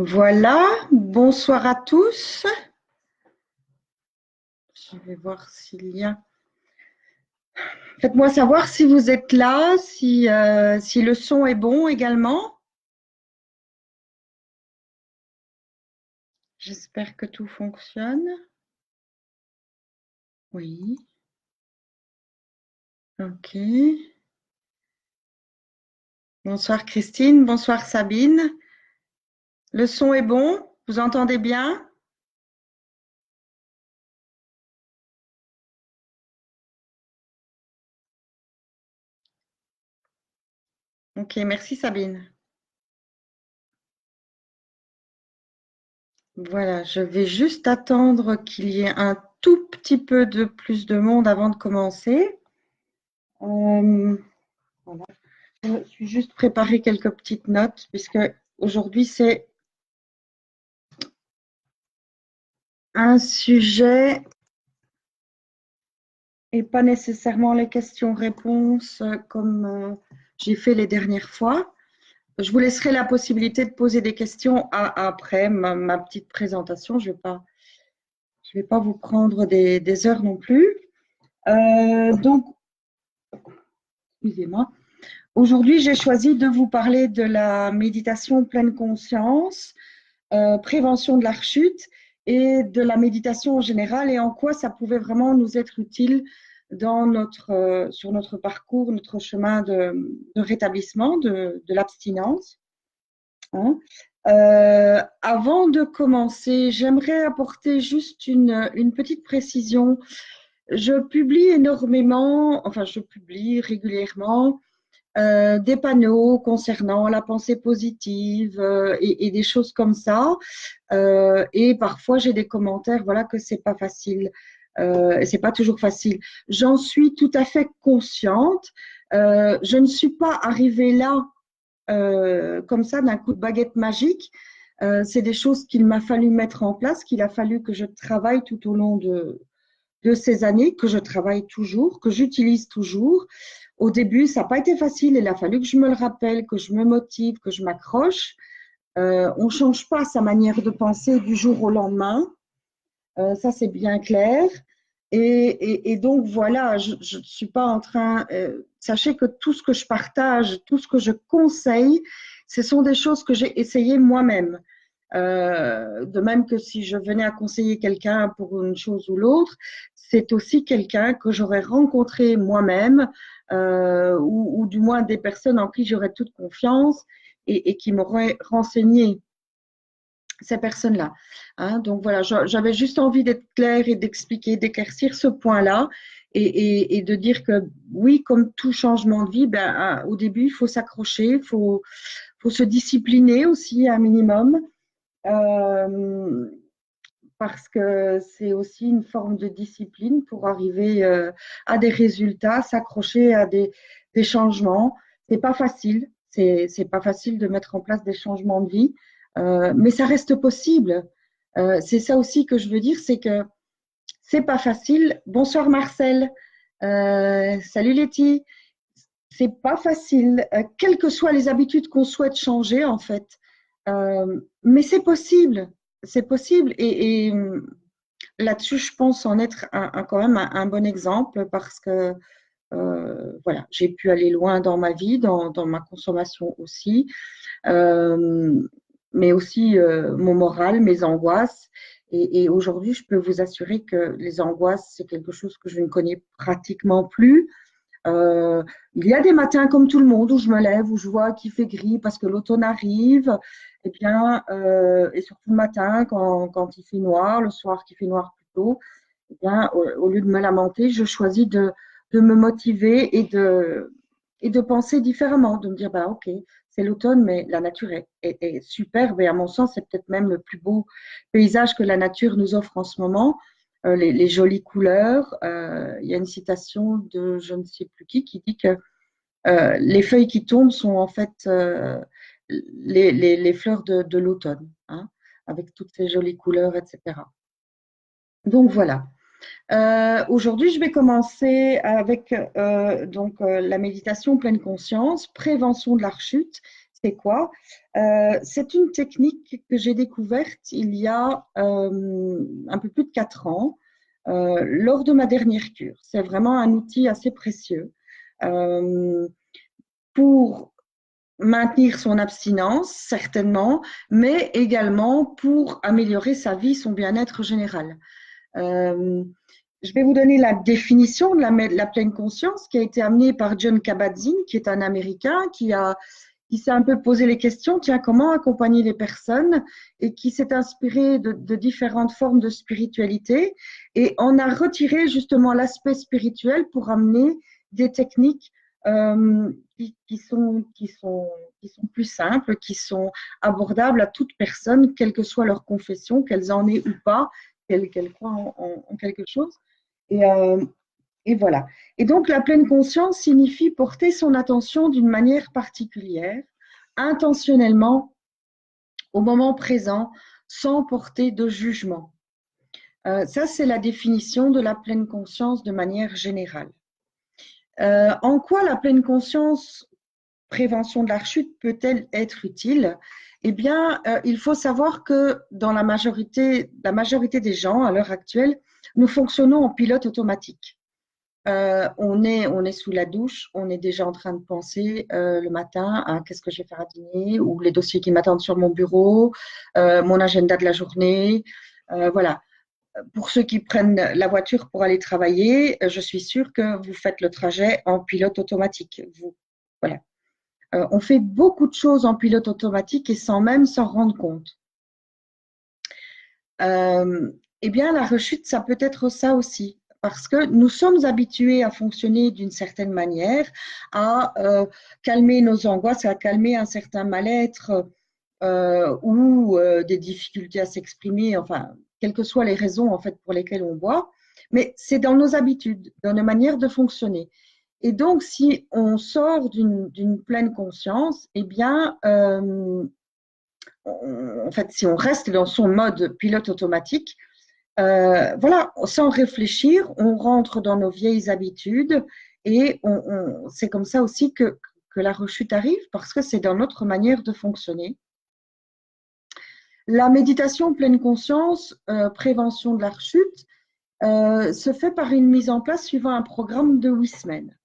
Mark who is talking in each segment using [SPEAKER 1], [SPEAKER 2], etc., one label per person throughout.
[SPEAKER 1] Voilà, bonsoir à tous. Je vais voir s'il y a. Faites-moi savoir si vous êtes là, si le son est bon également. J'espère que tout fonctionne. Oui, ok. Bonsoir Christine, bonsoir Sabine. Le son est bon, vous entendez bien? Ok, merci Sabine. Voilà, je vais juste attendre qu'il y ait un tout petit peu de plus de monde avant de commencer. Euh, voilà. Je me suis juste préparé quelques petites notes puisque aujourd'hui c'est un sujet et pas nécessairement les questions-réponses comme j'ai fait les dernières fois. Je vous laisserai la possibilité de poser des questions après ma petite présentation. Je vais pas vous prendre des heures non plus. Donc, excusez-moi. Aujourd'hui, j'ai choisi de vous parler de la méditation pleine conscience, prévention de la rechute et de la méditation en général et en quoi ça pouvait vraiment nous être utile sur notre parcours, notre chemin de rétablissement de l'abstinence. Hein. Avant de commencer, j'aimerais apporter juste une petite précision. Je publie énormément, enfin je publie régulièrement des panneaux concernant la pensée positive et des choses comme ça. Et parfois, j'ai des commentaires, voilà, que c'est pas facile. C'est pas toujours facile. J'en suis tout à fait consciente. Je ne suis pas arrivée là comme ça d'un coup de baguette magique. C'est des choses qu'il m'a fallu mettre en place, qu'il a fallu que je travaille tout au long de ces années, que je travaille toujours, que j'utilise toujours. Au début, ça n'a pas été facile. Il a fallu que je me le rappelle, que je me motive, que je m'accroche. On ne change pas sa manière de penser du jour au lendemain. Ça, c'est bien clair. Et donc, voilà, je ne suis pas en train. Sachez que tout ce que je partage, tout ce que je conseille, ce sont des choses que j'ai essayées moi-même. De même que si je venais à conseiller quelqu'un pour une chose ou l'autre, c'est aussi quelqu'un que j'aurais rencontré moi-même, ou du moins des personnes en qui j'aurais toute confiance et qui m'auraient renseigné ces personnes-là. Hein, donc voilà, j'avais juste envie d'être claire et d'expliquer, d'éclaircir ce point-là et de dire que oui, comme tout changement de vie, ben, au début, il faut s'accrocher, faut se discipliner aussi un minimum. Euh, Parce que c'est aussi une forme de discipline pour arriver à des résultats, s'accrocher à des changements. C'est pas facile, c'est pas facile de mettre en place des changements de vie, mais ça reste possible. C'est ça aussi que je veux dire, c'est que c'est pas facile. Bonsoir Marcel, salut Letty. C'est pas facile, quelles que soient les habitudes qu'on souhaite changer en fait. Mais c'est possible, c'est possible. Et là-dessus, je pense en être quand même un bon exemple parce que voilà, j'ai pu aller loin dans ma vie, dans ma consommation aussi, euh, mais aussi mon moral, mes angoisses. Et aujourd'hui, je peux vous assurer que les angoisses, c'est quelque chose que je ne connais pratiquement plus. Euh, il y a des matins comme tout le monde où je me lève, où je vois qu'il fait gris parce que l'automne arrive. Et bien, et surtout le matin quand il fait noir, le soir qui fait noir plus tôt, eh bien, au lieu de me lamenter, je choisis de me motiver et de penser différemment, de me dire, bah, ok, c'est l'automne, mais la nature est superbe et à mon sens, c'est peut-être même le plus beau paysage que la nature nous offre en ce moment. Les jolies couleurs. Il y a une citation de je ne sais plus qui dit que les feuilles qui tombent sont en fait les fleurs de l'automne, hein, avec toutes ces jolies couleurs, etc. Donc voilà. Aujourd'hui, je vais commencer avec la méditation pleine conscience, prévention de la rechute. c'est quoi? C'est une technique que j'ai découverte il y a un peu plus de 4 ans lors de ma dernière cure. C'est vraiment un outil assez précieux pour maintenir son abstinence, certainement, mais également pour améliorer sa vie, son bien-être général. Je vais vous donner la définition de la pleine conscience qui a été amenée par John Kabat-Zinn, qui est un Américain qui s'est un peu posé les questions, tiens, comment accompagner les personnes, et qui s'est inspiré de différentes formes de spiritualité, et on a retiré justement l'aspect spirituel pour amener des techniques qui sont plus simples, qui sont abordables à toute personne, quelle que soit leur confession, qu'elles en aient ou pas, qu'elles croient en quelque chose. Et, et voilà. Et donc, la pleine conscience signifie porter son attention d'une manière particulière, intentionnellement, au moment présent, sans porter de jugement. Ça, c'est la définition de la pleine conscience de manière générale. En quoi la pleine conscience, prévention de la rechute, peut-elle être utile? Eh bien, il faut savoir que dans la majorité des gens, à l'heure actuelle, nous fonctionnons en pilote automatique. On est sous la douche, on est déjà en train de penser le matin à qu'est-ce que je vais faire à dîner, ou les dossiers qui m'attendent sur mon bureau, mon agenda de la journée. Voilà. Pour ceux qui prennent la voiture pour aller travailler, je suis sûre que vous faites le trajet en pilote automatique. Voilà. On fait beaucoup de choses en pilote automatique et sans même s'en rendre compte. Eh bien, la rechute, ça peut être ça aussi. Parce que nous sommes habitués à fonctionner d'une certaine manière, à calmer nos angoisses, à calmer un certain mal-être ou des difficultés à s'exprimer, enfin, quelles que soient les raisons en fait pour lesquelles on boit. Mais c'est dans nos habitudes, dans nos manières de fonctionner. Et donc, si on sort d'une pleine conscience, eh bien, en fait, si on reste dans son mode pilote automatique, voilà, sans réfléchir, on rentre dans nos vieilles habitudes et c'est comme ça aussi que la rechute arrive parce que c'est dans notre manière de fonctionner. La méditation pleine conscience, prévention de la rechute, se fait par une mise en place suivant un programme de 8 semaines.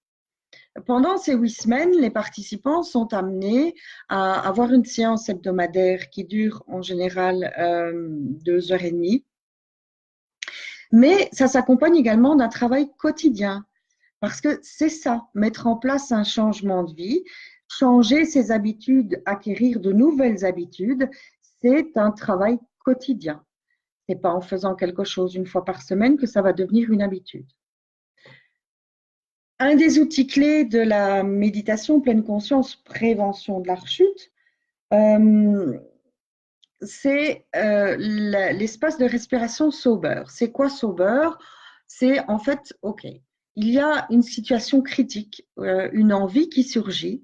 [SPEAKER 1] Pendant ces 8 semaines, les participants sont amenés à avoir une séance hebdomadaire qui dure en général 2 heures et demie. Mais ça s'accompagne également d'un travail quotidien, parce que c'est ça, mettre en place un changement de vie, changer ses habitudes, acquérir de nouvelles habitudes, c'est un travail quotidien. Ce n'est pas en faisant quelque chose une fois par semaine que ça va devenir une habitude. Un des outils clés de la méditation pleine conscience, prévention de la rechute, c'est l'espace de respiration sober. C'est quoi sober? C'est en fait, OK, il y a une situation critique, une envie qui surgit,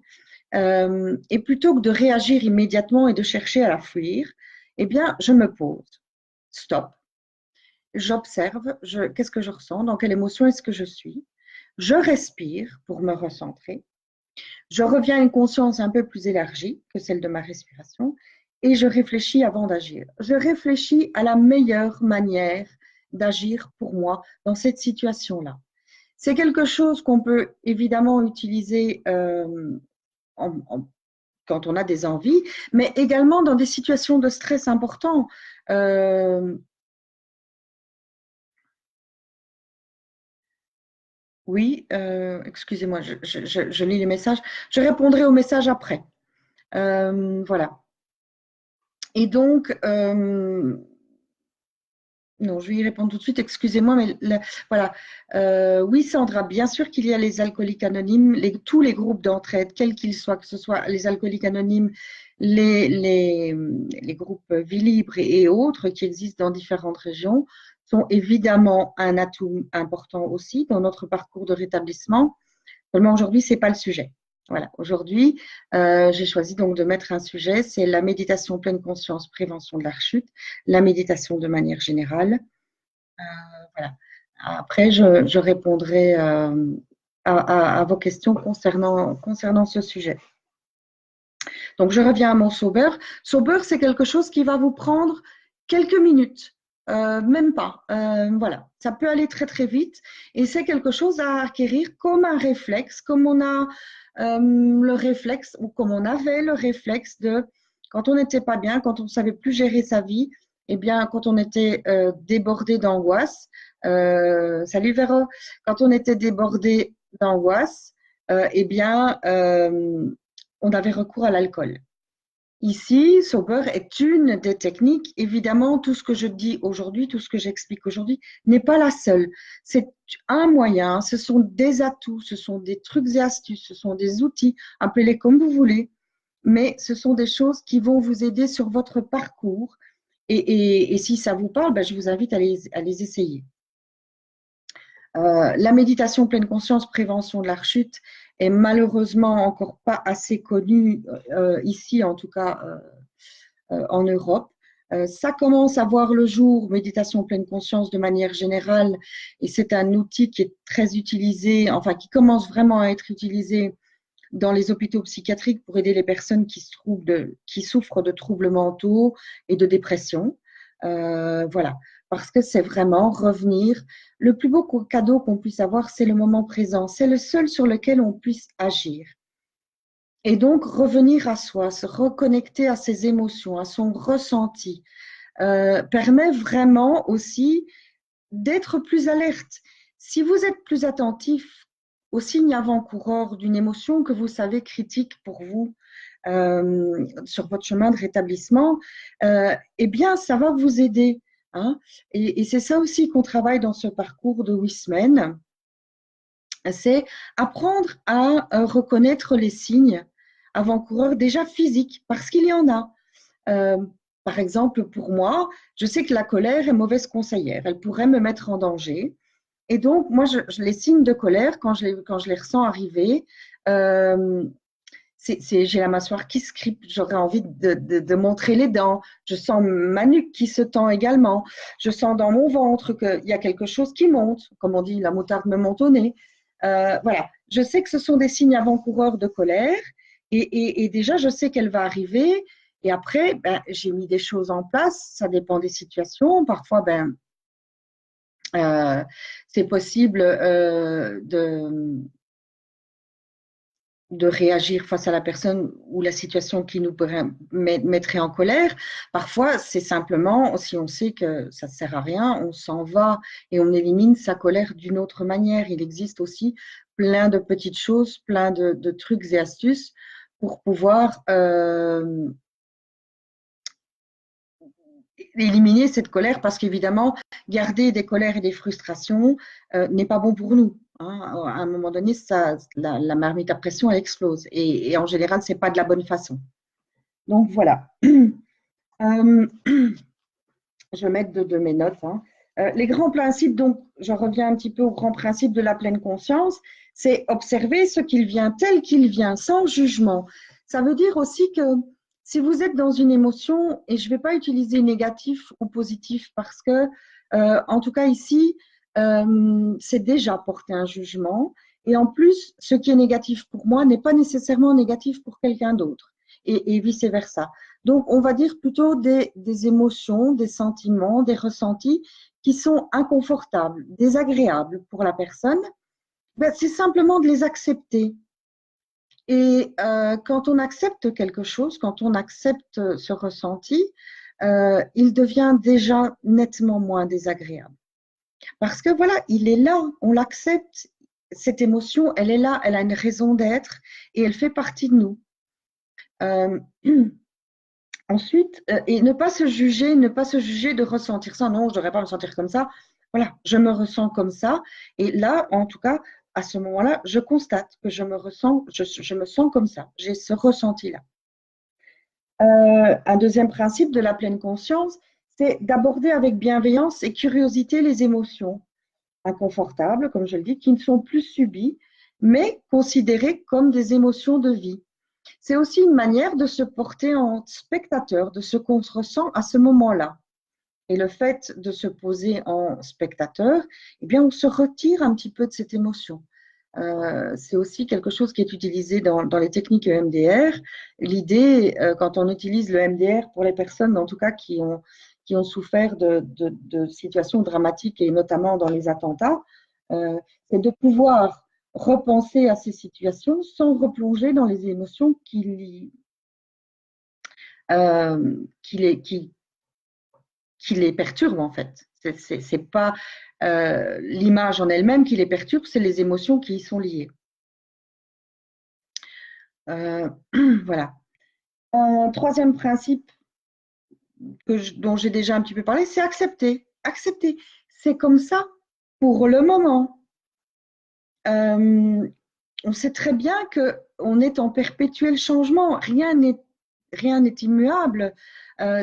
[SPEAKER 1] et plutôt que de réagir immédiatement et de chercher à la fuir, eh bien, je me pose, stop, j'observe, qu'est-ce que je ressens, dans quelle émotion est-ce que je suis, je respire pour me recentrer, je reviens à une conscience un peu plus élargie que celle de ma respiration et je réfléchis avant d'agir. Je réfléchis à la meilleure manière d'agir pour moi dans cette situation-là. C'est quelque chose qu'on peut évidemment utiliser quand on a des envies, mais également dans des situations de stress important. Oui, excusez-moi, je lis les messages. Je répondrai aux messages après. Voilà. Et donc, non, je vais y répondre tout de suite, excusez-moi, mais voilà. Oui, Sandra, bien sûr qu'il y a les alcooliques anonymes, tous les groupes d'entraide, quels qu'ils soient, que ce soit les alcooliques anonymes, les groupes Vie Libre et autres qui existent dans différentes régions, sont évidemment un atout important aussi dans notre parcours de rétablissement. Seulement aujourd'hui, ce n'est pas le sujet. Voilà, aujourd'hui, j'ai choisi donc de mettre un sujet, c'est la méditation pleine conscience, prévention de la rechute, la méditation de manière générale. Voilà. Après, je répondrai à vos questions concernant ce sujet. Donc, je reviens à mon sober. Sober, c'est quelque chose qui va vous prendre quelques minutes, même pas. Voilà, ça peut aller très très vite et c'est quelque chose à acquérir comme un réflexe, comme on a le réflexe ou comme on avait le réflexe de quand on n'était pas bien, quand on ne savait plus gérer sa vie, eh bien, quand on était débordé d'angoisse, salut Véro, quand on était débordé d'angoisse, eh bien, on avait recours à l'alcool. Ici, Sober est une des techniques. Évidemment, tout ce que je dis aujourd'hui, tout ce que j'explique aujourd'hui n'est pas la seule. C'est un moyen, ce sont des atouts, ce sont des trucs et astuces, ce sont des outils, appelez-les comme vous voulez, mais ce sont des choses qui vont vous aider sur votre parcours. Et si ça vous parle, ben, je vous invite à les essayer. La méditation pleine conscience, prévention de la rechute, est malheureusement encore pas assez connue ici, en tout cas en Europe. Ça commence à voir le jour, méditation pleine conscience de manière générale, et c'est un outil qui est très utilisé, enfin qui commence vraiment à être utilisé dans les hôpitaux psychiatriques pour aider les personnes qui souffrent de troubles mentaux et de dépression. Voilà, parce que c'est vraiment revenir. Le plus beau cadeau qu'on puisse avoir, c'est le moment présent. C'est le seul sur lequel on puisse agir. Et donc, revenir à soi, se reconnecter à ses émotions, à son ressenti, permet vraiment aussi d'être plus alerte. Si vous êtes plus attentif aux signes avant-coureurs d'une émotion que vous savez critique pour vous sur votre chemin de rétablissement, eh bien, ça va vous aider. Hein. Et c'est ça aussi qu'on travaille dans ce parcours de 8 semaines. C'est apprendre à reconnaître les signes avant-coureurs déjà physiques, parce qu'il y en a. Par exemple, pour moi, je sais que la colère est mauvaise conseillère. Elle pourrait me mettre en danger. Et donc, moi, les signes de colère, quand je les ressens arriver, j'ai la mâchoire qui se grippe, j'aurais envie de montrer les dents. Je sens ma nuque qui se tend également. Je sens dans mon ventre qu'il y a quelque chose qui monte. Comme on dit, la moutarde me monte au nez. Voilà. Je sais que ce sont des signes avant-coureurs de colère. Et déjà, je sais qu'elle va arriver. Et après, ben, j'ai mis des choses en place. Ça dépend des situations. Parfois, ben, c'est possible de réagir face à la personne ou la situation qui nous mettrait en colère. Parfois, c'est simplement, si on sait que ça ne sert à rien, on s'en va et on élimine sa colère d'une autre manière. Il existe aussi plein de petites choses, plein de trucs et astuces pour pouvoir éliminer cette colère parce qu'évidemment, garder des colères et des frustrations n'est pas bon pour nous. Hein. À un moment donné, la marmite à pression, elle explose. Et en général, ce n'est pas de la bonne façon. Donc, voilà. Je vais mettre de mes notes. Hein. Les grands principes, donc, je reviens un petit peu aux grands principes de la pleine conscience, c'est observer ce qu'il vient tel qu'il vient, sans jugement. Ça veut dire aussi que si vous êtes dans une émotion, et je ne vais pas utiliser négatif ou positif parce que, en tout cas ici, c'est déjà porter un jugement. Et en plus, ce qui est négatif pour moi n'est pas nécessairement négatif pour quelqu'un d'autre, et vice-versa. Donc, on va dire plutôt des émotions, des sentiments, des ressentis qui sont inconfortables, désagréables pour la personne. Ben, c'est simplement de les accepter. Et quand on accepte quelque chose, quand on accepte ce ressenti, il devient déjà nettement moins désagréable. Parce que voilà, il est là, on l'accepte. Cette émotion, elle est là, elle a une raison d'être et elle fait partie de nous. Ensuite, et ne pas se juger de ressentir ça. Non, je ne devrais pas me sentir comme ça. Voilà, je me ressens comme ça. Et là, en tout cas, à ce moment-là, je constate que je me sens comme ça. J'ai ce ressenti-là. Un deuxième principe de la pleine conscience, c'est d'aborder avec bienveillance et curiosité les émotions inconfortables, comme je le dis, qui ne sont plus subies, mais considérées comme des émotions de vie. C'est aussi une manière de se porter en spectateur de ce qu'on se ressent à ce moment-là. Et le fait de se poser en spectateur, eh bien, on se retire un petit peu de cette émotion. C'est aussi quelque chose qui est utilisé dans les techniques EMDR. L'idée, quand on utilise le MDR pour les personnes, en tout cas, qui ont souffert de situations dramatiques, et notamment dans les attentats, c'est de pouvoir repenser à ces situations sans replonger dans les émotions qui les perturbent, en fait. C'est pas l'image en elle-même qui les perturbe, c'est les émotions qui y sont liées. Voilà. Un troisième principe dont j'ai déjà un petit peu parlé, c'est accepter. Accepter. C'est comme ça pour le moment. On sait très bien qu'on est en perpétuel changement. Rien n'est immuable.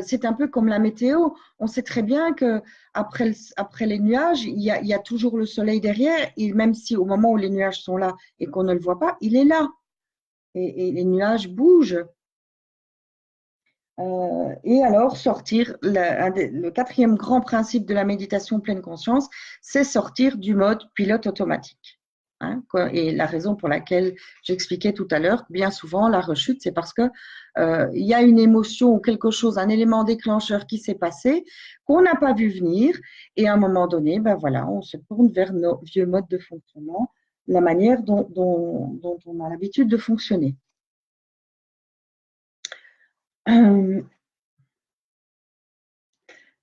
[SPEAKER 1] C'est un peu comme la météo. On sait très bien qu'après les nuages, il y a toujours le soleil derrière. Et même si au moment où les nuages sont là et qu'on ne le voit pas, il est là. Et les nuages bougent. Et alors, sortir, le quatrième grand principe de la méditation pleine conscience, c'est sortir du mode pilote automatique. Hein, et la raison pour laquelle j'expliquais tout à l'heure, bien souvent, la rechute, c'est parce que il y a une émotion ou quelque chose, un élément déclencheur qui s'est passé, qu'on n'a pas vu venir, et à un moment donné, ben voilà, on se tourne vers nos vieux modes de fonctionnement, la manière dont on a l'habitude de fonctionner.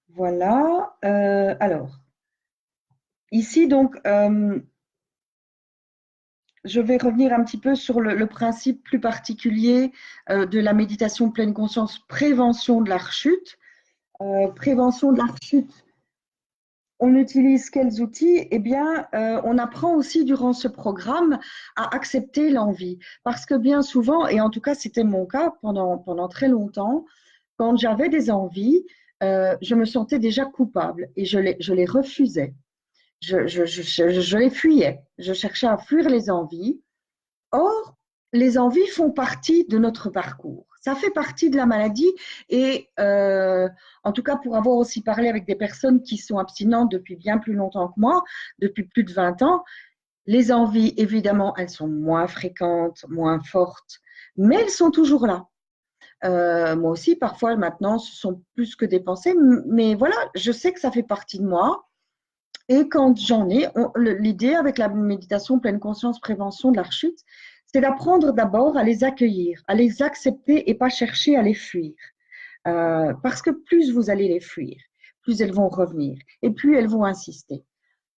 [SPEAKER 1] Voilà. Alors, ici, donc, je vais revenir un petit peu sur le principe plus particulier de la méditation pleine conscience, prévention de la rechute. Prévention de la rechute, on utilise quels outils? Eh bien, on apprend aussi durant ce programme à accepter l'envie. Parce que bien souvent, et en tout cas c'était mon cas pendant très longtemps, quand j'avais des envies, je me sentais déjà coupable et je les refusais. Je les fuyais. Je cherchais à fuir les envies. Or, les envies font partie de notre parcours. Ça fait partie de la maladie et en tout cas pour avoir aussi parlé avec des personnes qui sont abstinentes depuis bien plus longtemps que moi, depuis plus de 20 ans, les envies, évidemment, elles sont moins fréquentes, moins fortes, mais elles sont toujours là. Moi aussi, parfois, maintenant, ce sont plus que des pensées, mais voilà, je sais que ça fait partie de moi. Et quand j'en ai, l'idée avec la méditation pleine conscience prévention de la rechute, c'est d'apprendre d'abord à les accueillir, à les accepter et pas chercher à les fuir. Parce que plus vous allez les fuir, plus elles vont revenir et plus elles vont insister.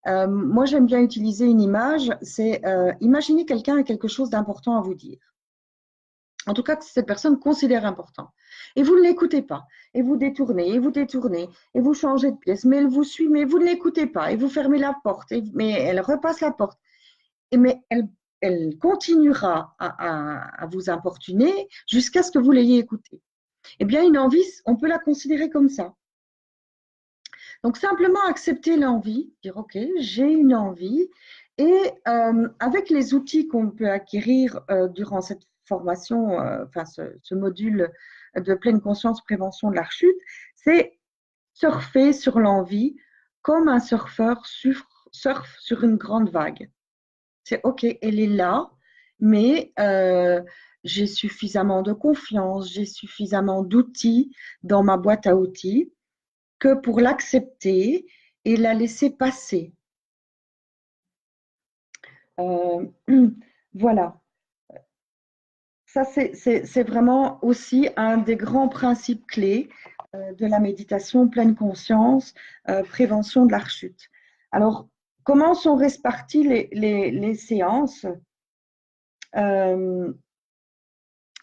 [SPEAKER 1] Moi, j'aime bien utiliser une image, c'est imaginez quelqu'un a quelque chose d'important à vous dire. En tout cas, que cette personne considère important. Et vous ne l'écoutez pas. Et vous détournez, et vous changez de pièce. Mais elle vous suit, mais vous ne l'écoutez pas. Et vous fermez la porte. Mais elle repasse la porte. Mais elle continuera à vous importuner jusqu'à ce que vous l'ayez écoutée. Eh bien, une envie, on peut la considérer comme ça. Donc, simplement accepter l'envie, dire, OK, j'ai une envie. Et avec les outils qu'on peut acquérir durant cette formation, enfin ce module de pleine conscience prévention de la rechute, c'est surfer sur l'envie comme un surfeur surfe sur une grande vague. C'est OK, elle est là, mais j'ai suffisamment de confiance, j'ai suffisamment d'outils dans ma boîte à outils que pour l'accepter et la laisser passer. Voilà. Ça, c'est vraiment aussi un des grands principes clés de la méditation pleine conscience, prévention de la rechute. Alors, comment sont réparties les séances? Eh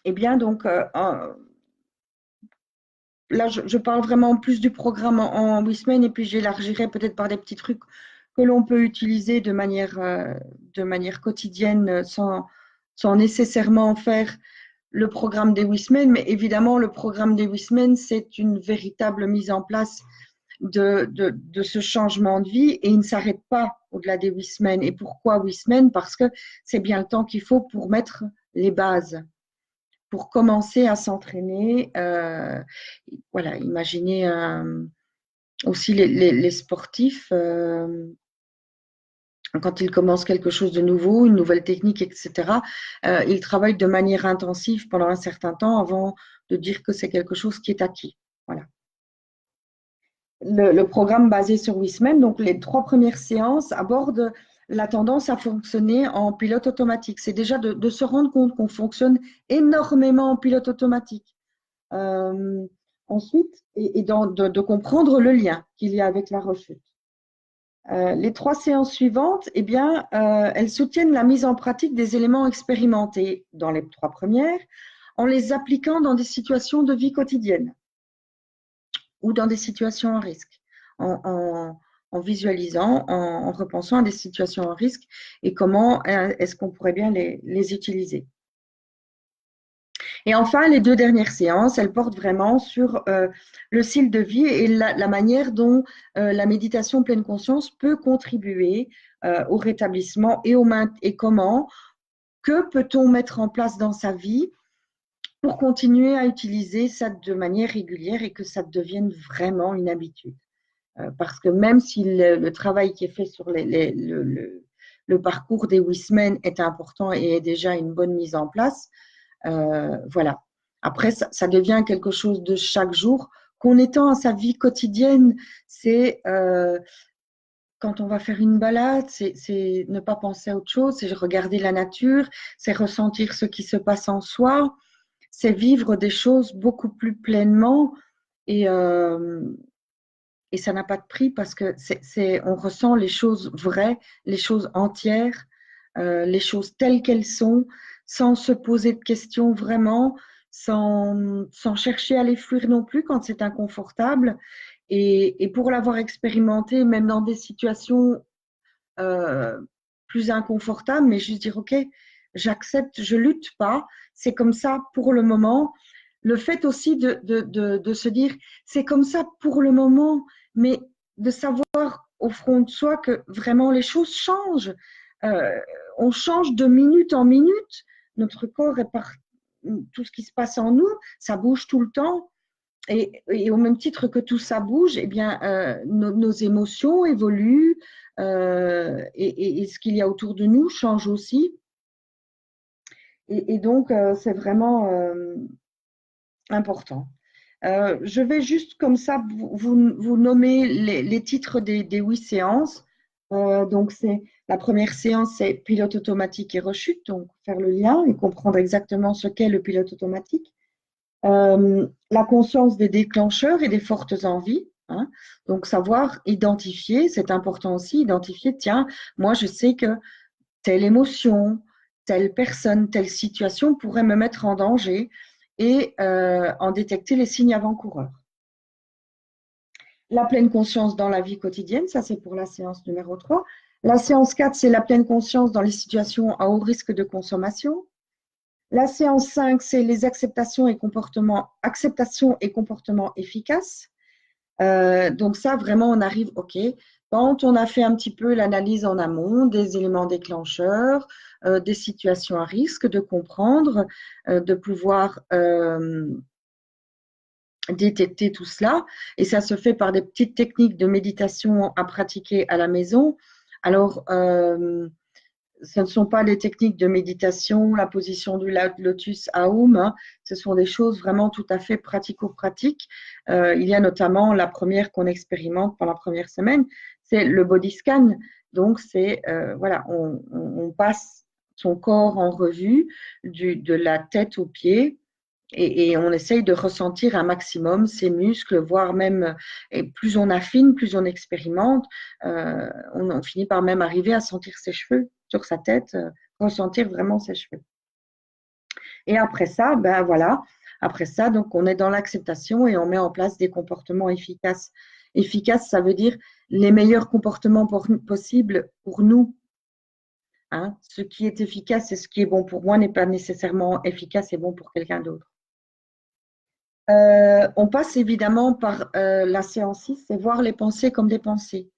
[SPEAKER 1] bien, donc, là, je parle vraiment plus du programme en 8 semaines et puis j'élargirai peut-être par des petits trucs que l'on peut utiliser de manière quotidienne sans nécessairement faire le programme des 8 semaines. Mais évidemment, le programme des 8 semaines, c'est une véritable mise en place de ce changement de vie et il ne s'arrête pas au-delà des 8 semaines. Et pourquoi 8 semaines? Parce que c'est bien le temps qu'il faut pour mettre les bases, pour commencer à s'entraîner. Voilà, imaginez aussi les sportifs. quand ils commencent quelque chose de nouveau, une nouvelle technique, etc., ils travaillent de manière intensive pendant un certain temps avant de dire que c'est quelque chose qui est acquis. Voilà. Le programme basé sur Wismen, donc les 3 premières séances abordent la tendance à fonctionner en pilote automatique. C'est déjà de se rendre compte qu'on fonctionne énormément en pilote automatique. Euh, ensuite, et de comprendre le lien qu'il y a avec la rechute. Les 3 séances suivantes, eh bien, elles soutiennent la mise en pratique des éléments expérimentés dans les 3 premières en les appliquant dans des situations de vie quotidienne ou dans des situations à risque, en visualisant, en repensant à des situations à risque et comment est-ce qu'on pourrait bien les utiliser. Et enfin, les 2 dernières séances, elles portent vraiment sur le style de vie et la manière dont la méditation pleine conscience peut contribuer au rétablissement et comment, que peut-on mettre en place dans sa vie pour continuer à utiliser ça de manière régulière et que ça devienne vraiment une habitude. Parce que même si le travail qui est fait sur le parcours des Wismen est important et est déjà une bonne mise en place, voilà. Après, ça devient quelque chose de chaque jour qu'on étend à sa vie quotidienne. C'est quand on va faire une balade, c'est ne pas penser à autre chose, c'est regarder la nature, c'est ressentir ce qui se passe en soi, c'est vivre des choses beaucoup plus pleinement et, euh, et ça n'a pas de prix parce que on ressent les choses vraies, les choses entières, les choses telles qu'elles sont, sans se poser de questions vraiment, sans chercher à les fuir non plus quand c'est inconfortable. Et pour l'avoir expérimenté, même dans des situations euh, plus inconfortables, mais juste dire, OK, j'accepte, je lutte pas, c'est comme ça pour le moment. Le fait aussi de se dire, c'est comme ça pour le moment, mais de savoir au fond de soi que vraiment les choses changent. Euh, on change de minute en minute. Notre corps est par tout ce qui se passe en nous, ça bouge tout le temps. Et au même titre que tout ça bouge, eh bien, nos émotions évoluent et ce qu'il y a autour de nous change aussi. Et donc, c'est vraiment important. Je vais juste comme ça vous nommer les titres des 8 séances. Donc, c'est la première séance, c'est pilote automatique et rechute, donc faire le lien et comprendre exactement ce qu'est le pilote automatique. La conscience des déclencheurs et des fortes envies. Hein. Donc, savoir identifier, c'est important aussi, identifier, tiens, moi je sais que telle émotion, telle personne, telle situation pourrait me mettre en danger et en détecter les signes avant-coureurs. La pleine conscience dans la vie quotidienne, ça c'est pour la séance numéro 3. La séance 4, c'est la pleine conscience dans les situations à haut risque de consommation. La séance 5, c'est les acceptations et comportements efficaces. Donc ça, vraiment, on arrive, OK, quand on a fait un petit peu l'analyse en amont des éléments déclencheurs, des situations à risque, de comprendre, de pouvoir détecter tout cela. Et ça se fait par des petites techniques de méditation à pratiquer à la maison. Alors, ce ne sont pas des techniques de méditation, la position du lotus Aum, hein. Ce sont des choses vraiment tout à fait pratico-pratiques. Il y a notamment la première qu'on expérimente pendant la première semaine, c'est le body scan. Donc, c'est, voilà, on passe son corps en revue de la tête aux pieds et on essaye de ressentir un maximum ses muscles, voire même, et plus on affine, plus on expérimente, on finit par même arriver à sentir ses cheveux sur sa tête, ressentir vraiment ses cheveux. Et après ça, ben voilà, après ça, donc on est dans l'acceptation et on met en place des comportements efficaces. Efficace, ça veut dire les meilleurs comportements possibles pour nous. Hein. Ce qui est efficace et ce qui est bon pour moi n'est pas nécessairement efficace et bon pour quelqu'un d'autre. On passe évidemment par la séance 6, c'est voir les pensées comme des pensées.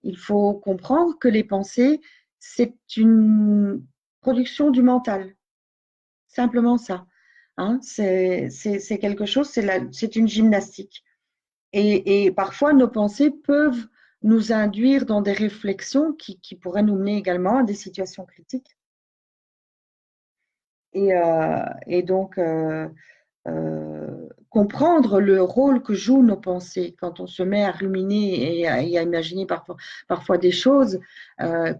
[SPEAKER 1] Il faut comprendre que les pensées, c'est une production du mental. Simplement ça. Hein, c'est quelque chose, c'est une gymnastique. Et parfois, nos pensées peuvent nous induire dans des réflexions qui pourraient nous mener également à des situations critiques. Et donc, comprendre le rôle que jouent nos pensées quand on se met à ruminer et à imaginer parfois des choses,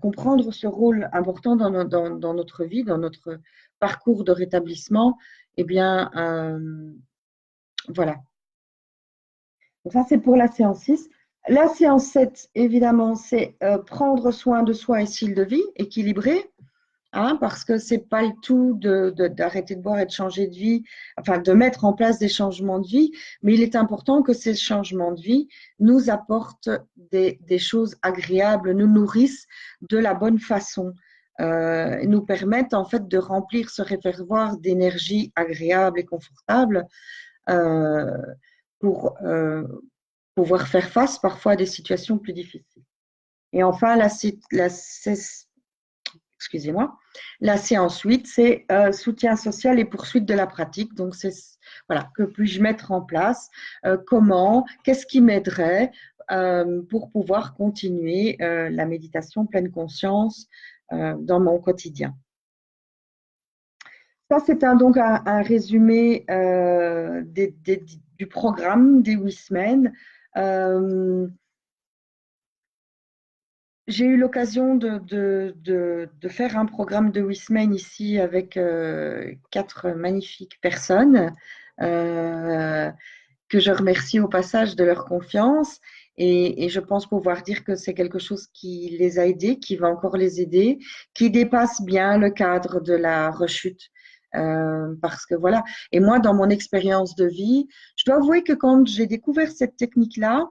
[SPEAKER 1] comprendre ce rôle important dans notre vie, dans notre parcours de rétablissement, eh bien, voilà. Donc ça, c'est pour la séance 6. La séance 7, évidemment, c'est prendre soin de soi et style de vie équilibré. Hein, parce que c'est pas le tout d'arrêter de boire et de changer de vie, enfin de mettre en place des changements de vie, mais il est important que ces changements de vie nous apportent des choses agréables, nous nourrissent de la bonne façon, nous permettent en fait de remplir ce réservoir d'énergie agréable et confortable euh, pour pouvoir faire face parfois à des situations plus difficiles. Et enfin, excusez-moi. La séance 8, c'est soutien social et poursuite de la pratique. Donc, c'est voilà, que puis-je mettre en place, comment, qu'est-ce qui m'aiderait pour pouvoir continuer la méditation pleine conscience dans mon quotidien. Ça, c'est donc un résumé du programme des 8 semaines. J'ai eu l'occasion de faire un programme de 8 semaines ici avec 4 magnifiques personnes que je remercie au passage de leur confiance. Et je pense pouvoir dire que c'est quelque chose qui les a aidés, qui va encore les aider, qui dépasse bien le cadre de la rechute. Parce que voilà. Et moi, dans mon expérience de vie, je dois avouer que quand j'ai découvert cette technique-là,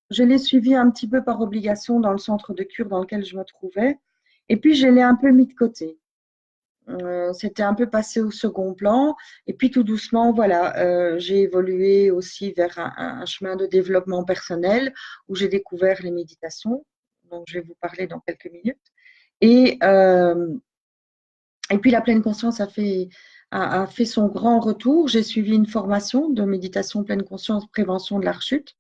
[SPEAKER 1] je l'ai suivie un petit peu par obligation dans le centre de cure dans lequel je me trouvais. Et puis, je l'ai un peu mis de côté. C'était un peu passé au second plan. Et puis, tout doucement, voilà, j'ai évolué aussi vers un chemin de développement personnel où j'ai découvert les méditations, dont je vais vous parler dans quelques minutes. Et puis, la pleine conscience a fait son grand retour. J'ai suivi une formation de méditation pleine conscience, prévention de la rechute.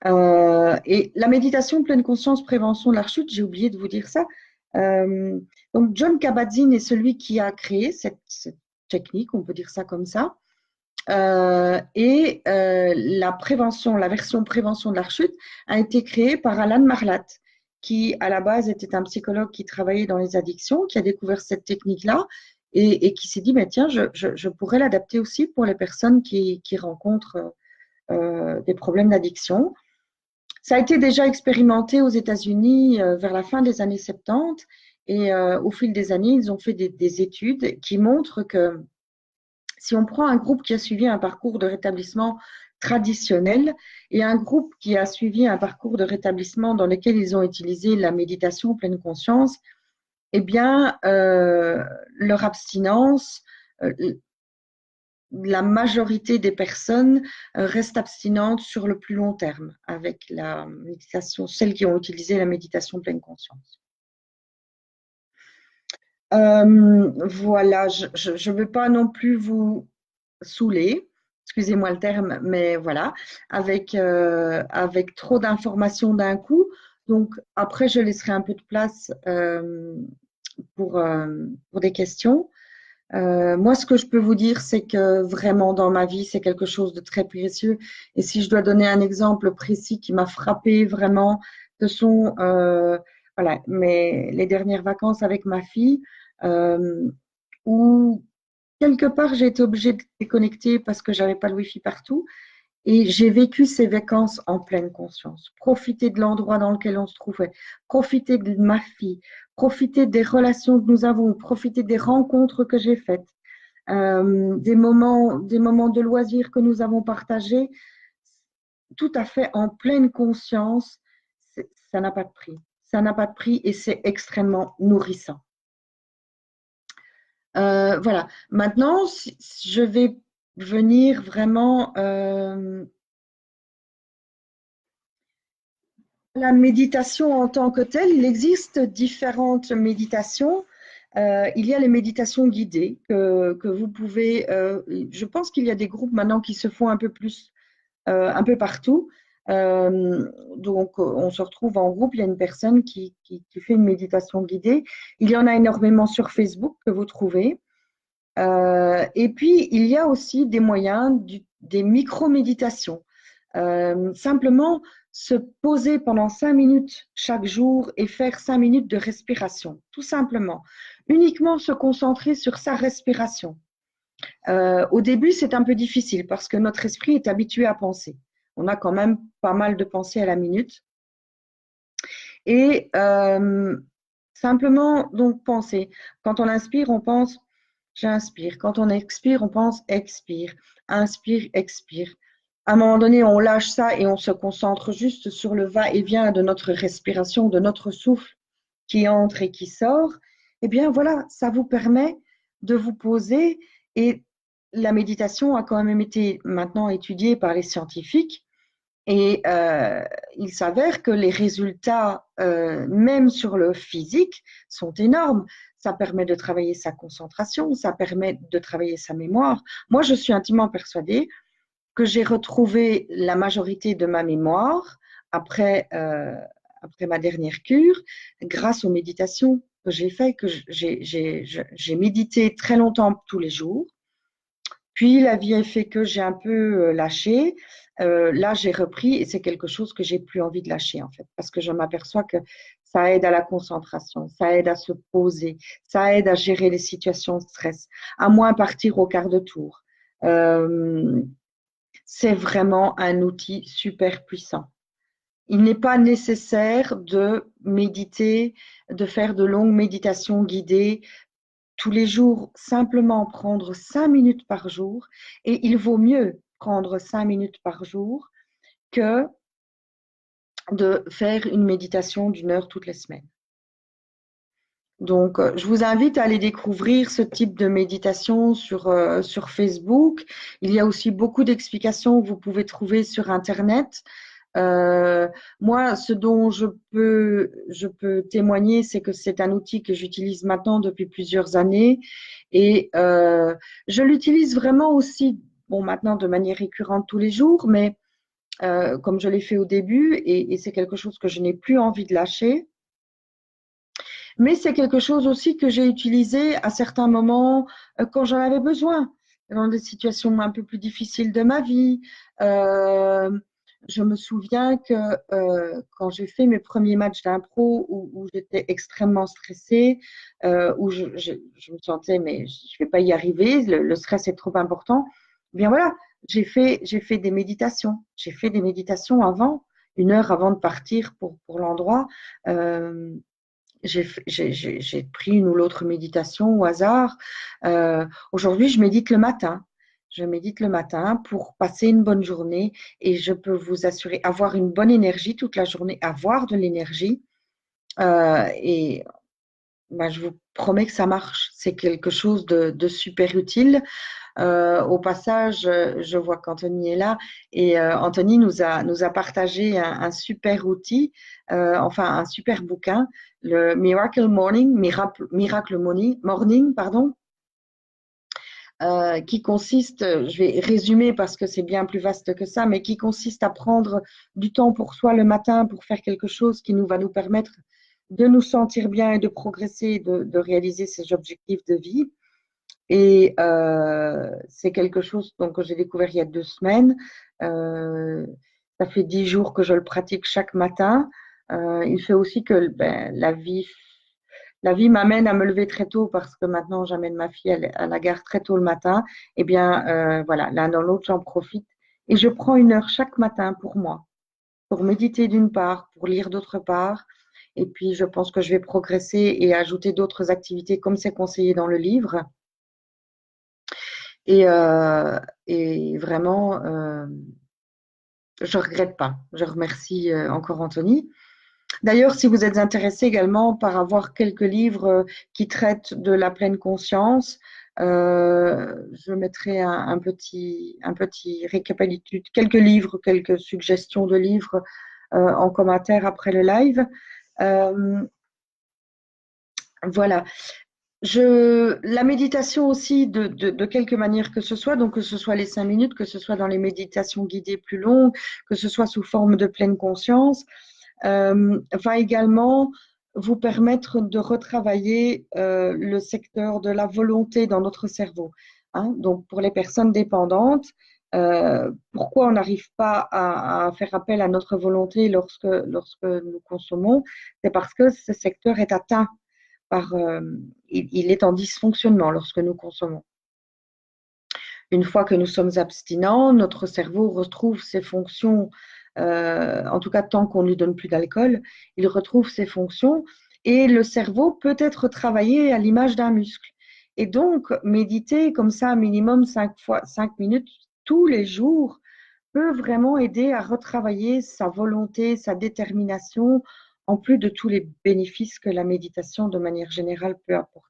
[SPEAKER 1] Et la méditation pleine conscience, prévention de la rechute, j'ai oublié de vous dire ça. Donc, John Kabat-Zinn est celui qui a créé cette technique, on peut dire ça comme ça. La prévention, la version prévention de la rechute a été créée par Alan Marlatt, qui à la base était un psychologue qui travaillait dans les addictions, qui a découvert cette technique-là et qui s'est dit, mais tiens, je pourrais l'adapter aussi pour les personnes qui rencontrent des problèmes d'addiction. Ça a été déjà expérimenté aux États-Unis vers la fin des années 70 et au fil des années, ils ont fait des études qui montrent que si on prend un groupe qui a suivi un parcours de rétablissement traditionnel et un groupe qui a suivi un parcours de rétablissement dans lequel ils ont utilisé la méditation pleine conscience, eh bien, leur abstinence, la majorité des personnes restent abstinentes sur le plus long terme avec la méditation, celles qui ont utilisé la méditation pleine conscience. Voilà, je ne veux pas non plus vous saouler, excusez-moi le terme, mais voilà, avec trop d'informations d'un coup. Donc, après, je laisserai un peu de place pour des questions. Moi, ce que je peux vous dire, c'est que vraiment dans ma vie, c'est quelque chose de très précieux. Et si je dois donner un exemple précis qui m'a frappé vraiment, ce sont voilà, les dernières vacances avec ma fille, où quelque part j'ai été obligée de déconnecter parce que j'avais pas le wifi partout. Et j'ai vécu ces vacances en pleine conscience. Profiter de l'endroit dans lequel on se trouvait, profiter de ma fille, profiter des relations que nous avons, profiter des rencontres que j'ai faites, des moments de loisirs que nous avons partagés, tout à fait en pleine conscience. Ça n'a pas de prix. Ça n'a pas de prix et c'est extrêmement nourrissant. Voilà. Maintenant, je vais venir vraiment la méditation en tant que telle, il existe différentes méditations. Il y a les méditations guidées que vous pouvez. Je pense qu'il y a des groupes maintenant qui se font un peu plus, un peu partout. Donc, on se retrouve en groupe, il y a une personne qui fait une méditation guidée. Il y en a énormément sur Facebook que vous trouvez. Et puis, il y a aussi des moyens, des micro-méditations. Simplement se poser pendant 5 minutes chaque jour et faire 5 minutes de respiration, tout simplement. Uniquement se concentrer sur sa respiration. Au début, c'est un peu difficile parce que notre esprit est habitué à penser. On a quand même pas mal de pensées à la minute. Et simplement, donc, penser. Quand on inspire, on pense j'inspire. Quand on expire, on pense expire. Inspire, expire. À un moment donné, on lâche ça et on se concentre juste sur le va-et-vient de notre respiration, de notre souffle qui entre et qui sort. Eh bien, voilà, ça vous permet de vous poser. Et la méditation a quand même été maintenant étudiée par les scientifiques. Et il s'avère que les résultats, même sur le physique, sont énormes. Ça permet de travailler sa concentration, ça permet de travailler sa mémoire. Moi, je suis intimement persuadée que j'ai retrouvé la majorité de ma mémoire après ma dernière cure grâce aux méditations que j'ai faites, que j'ai médité très longtemps tous les jours. Puis la vie a fait que j'ai un peu lâché. Là, j'ai repris et c'est quelque chose que j'ai plus envie de lâcher en fait, parce que je m'aperçois que ça aide à la concentration, ça aide à se poser, ça aide à gérer les situations de stress, à moins partir au quart de tour. C'est vraiment un outil super puissant. Il n'est pas nécessaire de méditer, de faire de longues méditations guidées tous les jours, simplement prendre 5 minutes par jour. Et il vaut mieux prendre 5 minutes par jour que de faire une méditation d'une heure toutes les semaines. Donc, je vous invite à aller découvrir ce type de méditation sur Facebook. Il y a aussi beaucoup d'explications que vous pouvez trouver sur Internet. Moi, ce dont je peux témoigner, c'est que c'est un outil que j'utilise maintenant depuis plusieurs années et je l'utilise vraiment aussi, bon, maintenant de manière récurrente tous les jours, mais comme je l'ai fait au début et c'est quelque chose que je n'ai plus envie de lâcher. Mais c'est quelque chose aussi que j'ai utilisé à certains moments quand j'en avais besoin, dans des situations un peu plus difficiles de ma vie. Je me souviens que quand j'ai fait mes premiers matchs d'impro où j'étais extrêmement stressée, où je me sentais, mais je ne vais pas y arriver, le stress est trop important, eh bien voilà, j'ai fait des méditations. J'ai fait des méditations avant, 1 heure avant de partir pour l'endroit. J'ai pris une ou l'autre méditation au hasard. Aujourd'hui, je médite le matin. Je médite le matin pour passer une bonne journée et je peux vous assurer avoir une bonne énergie toute la journée, avoir de l'énergie. Et ben, je vous promets que ça marche. C'est quelque chose de super utile. Au passage, je vois qu'Anthony est là et Anthony nous a partagé un super outil, enfin un super bouquin, le Miracle Morning, Miracle Morning, pardon, qui consiste, je vais résumer parce que c'est bien plus vaste que ça, mais qui consiste à prendre du temps pour soi le matin pour faire quelque chose qui va nous permettre de nous sentir bien et de progresser, de réaliser ses objectifs de vie. Et c'est quelque chose donc, que j'ai découvert il y a 2 semaines. Ça fait 10 jours que je le pratique chaque matin. Il fait aussi que la vie m'amène à me lever très tôt parce que maintenant j'amène ma fille à la gare très tôt le matin. Eh bien, voilà, l'un dans l'autre, j'en profite. Et je prends 1 heure chaque matin pour moi, pour méditer d'une part, pour lire d'autre part. Et puis, je pense que je vais progresser et ajouter d'autres activités comme c'est conseillé dans le livre. Et vraiment, je ne regrette pas. Je remercie encore Anthony. D'ailleurs, si vous êtes intéressé également par avoir quelques livres qui traitent de la pleine conscience, je mettrai un petit récapitulatif, quelques livres, quelques suggestions de livres en commentaire après le live. Voilà. La méditation aussi, de quelque manière que ce soit, donc que ce soit les 5 minutes, que ce soit dans les méditations guidées plus longues, que ce soit sous forme de pleine conscience, va également vous permettre de retravailler le secteur de la volonté dans notre cerveau. Hein. Donc, pour les personnes dépendantes, pourquoi on n'arrive pas à faire appel à notre volonté lorsque nous consommons? C'est parce que ce secteur est atteint par, il est en dysfonctionnement lorsque nous consommons. Une fois que nous sommes abstinents, notre cerveau retrouve ses fonctions, en tout cas tant qu'on ne lui donne plus d'alcool, il retrouve ses fonctions et le cerveau peut être travaillé à l'image d'un muscle. Et donc, méditer comme ça, minimum 5 minutes tous les jours, peut vraiment aider à retravailler sa volonté, sa détermination, en plus de tous les bénéfices que la méditation de manière générale peut apporter.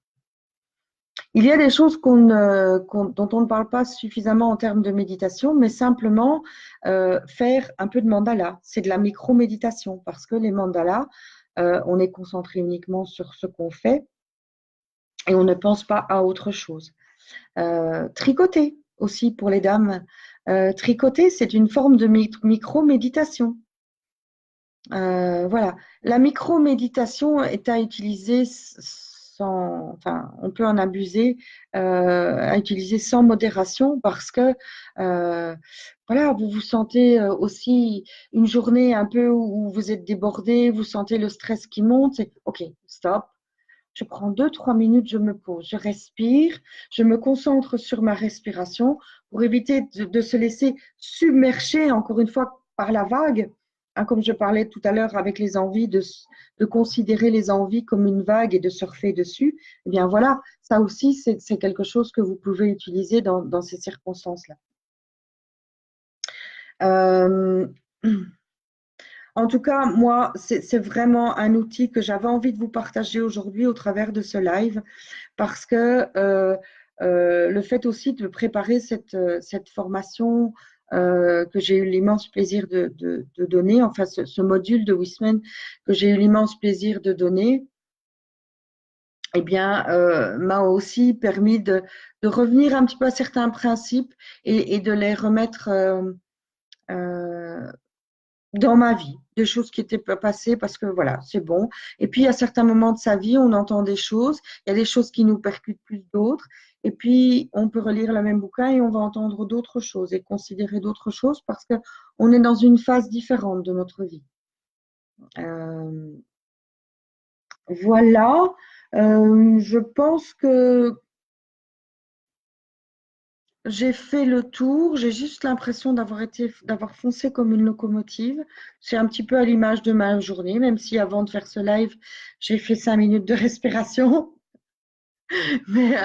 [SPEAKER 1] Il y a des choses dont on ne parle pas suffisamment en termes de méditation, mais simplement faire un peu de mandala. C'est de la micro-méditation parce que les mandalas, on est concentré uniquement sur ce qu'on fait et on ne pense pas à autre chose. Tricoter aussi pour les dames. Tricoter, c'est une forme de micro-méditation. Voilà. La micro-méditation est à utiliser enfin, on peut en abuser, à utiliser sans modération parce que, voilà, vous vous sentez aussi une journée un peu où vous êtes débordé, vous sentez le stress qui monte, c'est OK, stop. Je prends 2, 3 minutes, je me pose, je respire, je me concentre sur ma respiration pour éviter de se laisser submerger, encore une fois, par la vague. Hein, comme je parlais tout à l'heure avec les envies, de considérer les envies comme une vague et de surfer dessus. Eh bien voilà, ça aussi, c'est quelque chose que vous pouvez utiliser dans ces circonstances-là. Euh, En tout cas, moi, c'est vraiment un outil que j'avais envie de vous partager aujourd'hui au travers de ce live parce que le fait aussi de préparer cette formation que j'ai eu l'immense plaisir de donner, enfin ce module de Wisman que j'ai eu l'immense plaisir de donner, eh bien, m'a aussi permis de revenir un petit peu à certains principes et de les remettre euh, dans ma vie, des choses qui étaient passées parce que voilà, c'est bon. Et puis, à certains moments de sa vie, on entend des choses, il y a des choses qui nous percutent plus d'autres. Et puis, on peut relire le même bouquin et on va entendre d'autres choses et considérer d'autres choses parce qu'on est dans une phase différente de notre vie. Euh, voilà. Je pense que j'ai fait le tour, j'ai juste l'impression d'avoir foncé comme une locomotive. C'est un petit peu à l'image de ma journée, même si avant de faire ce live, j'ai fait 5 minutes de respiration. Mais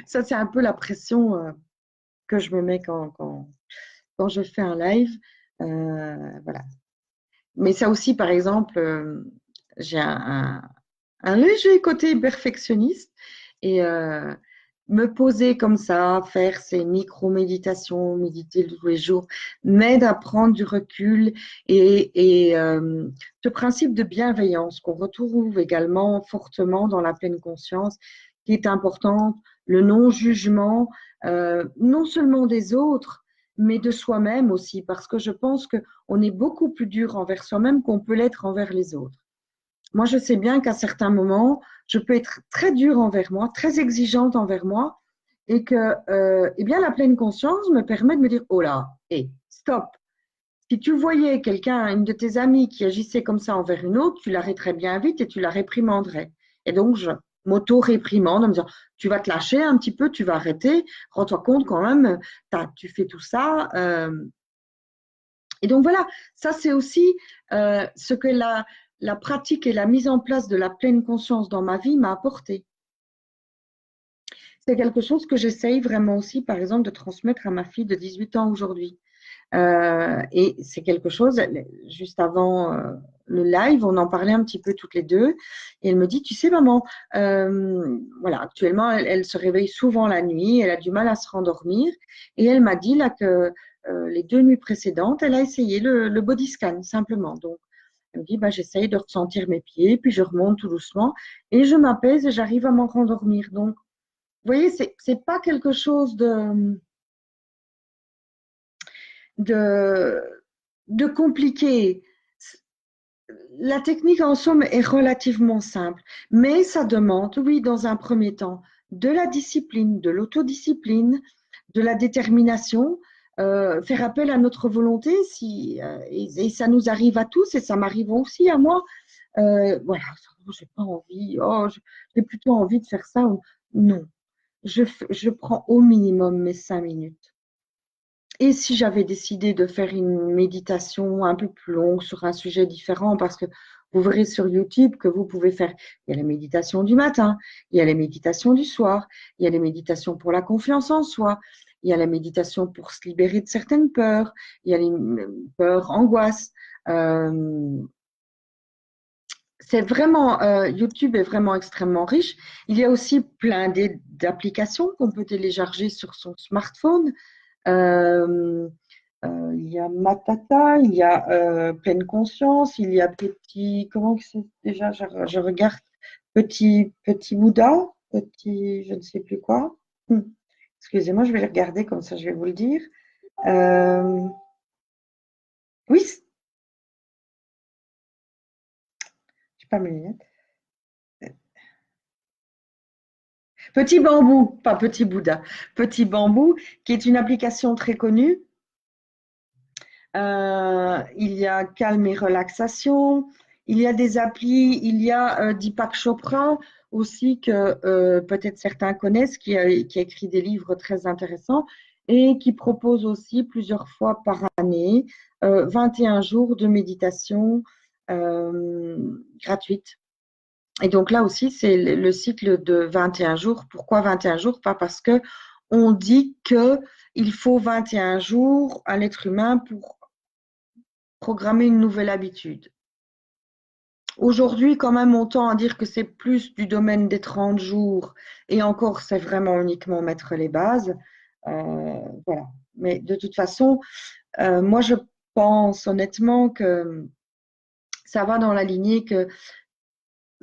[SPEAKER 1] ça, c'est un peu la pression que je me mets quand je fais un live. Voilà. Mais ça aussi, par exemple, j'ai un léger côté perfectionniste et me poser comme ça, faire ces micro-méditations, méditer tous les jours, m'aide à prendre du recul et ce principe de bienveillance qu'on retrouve également fortement dans la pleine conscience, qui est important, le non-jugement, non seulement des autres, mais de soi-même aussi, parce que je pense qu'on est beaucoup plus dur envers soi-même qu'on peut l'être envers les autres. Moi, je sais bien qu'à certains moments, je peux être très dure envers moi, très exigeante envers moi, et que eh bien, la pleine conscience me permet de me dire, oh là, hé, stop. Si tu voyais quelqu'un, une de tes amies qui agissait comme ça envers une autre, tu l'arrêterais bien vite et tu la réprimanderais. Et donc, je m'auto-réprimande en me disant, tu vas te lâcher un petit peu, tu vas arrêter, rends-toi compte quand même, tu fais tout ça. Et donc voilà, ça c'est aussi ce que la pratique et la mise en place de la pleine conscience dans ma vie m'a apporté. C'est quelque chose que j'essaye vraiment aussi, par exemple, de transmettre à ma fille de 18 ans aujourd'hui. Et c'est quelque chose, juste avant le live, on en parlait un petit peu toutes les deux. Et elle me dit, tu sais, maman, voilà, actuellement, elle se réveille souvent la nuit, elle a du mal à se rendormir. Et elle m'a dit là que les 2 nuits précédentes, elle a essayé le body scan, simplement. Donc, Elle me dit, bah, j'essaye de ressentir mes pieds, puis je remonte tout doucement et je m'apaise et j'arrive à m'en rendormir. Donc, vous voyez, c'est pas quelque chose de, de compliqué. La technique en somme est relativement simple, mais ça demande, oui, dans un premier temps, de la discipline, de l'autodiscipline, de la détermination, faire appel à notre volonté, et ça nous arrive à tous, et ça m'arrive aussi à moi. Voilà, j'ai pas envie, j'ai plutôt envie de faire ça. Non, je prends au minimum mes 5 minutes. Et si j'avais décidé de faire une méditation un peu plus longue sur un sujet différent, parce que vous verrez sur YouTube que vous pouvez faire, il y a la méditation du matin, il y a les méditations du soir, il y a les méditations pour la confiance en soi, il y a la méditation pour se libérer de certaines peurs, il y a les peurs, angoisses. C'est vraiment, YouTube est vraiment extrêmement riche. Il y a aussi plein d'applications qu'on peut télécharger sur son smartphone. Euh, il y a Matata, il y a Pleine Conscience, il y a Petit, comment c'est déjà, je regarde, Petit Bouddha, Petit, je ne sais plus quoi. Excusez-moi, je vais le regarder comme ça, je vais vous le dire. Oui, je n'ai pas mes lunettes. Petit Bambou, pas Petit Bouddha, Petit Bambou, qui est une application très connue. Il y a Calme et Relaxation. Il y a des applis, il y a Deepak Chopra aussi que peut-être certains connaissent, qui a écrit des livres très intéressants et qui propose aussi plusieurs fois par année 21 jours de méditation gratuite. Et donc là aussi, c'est le cycle de 21 jours. Pourquoi 21 jours? Pas parce que on dit qu'il faut 21 jours à l'être humain pour programmer une nouvelle habitude. Aujourd'hui, quand même, on tend à dire que c'est plus du domaine des 30 jours et encore, c'est vraiment uniquement mettre les bases. Voilà. Mais de toute façon, moi, je pense honnêtement que ça va dans la lignée que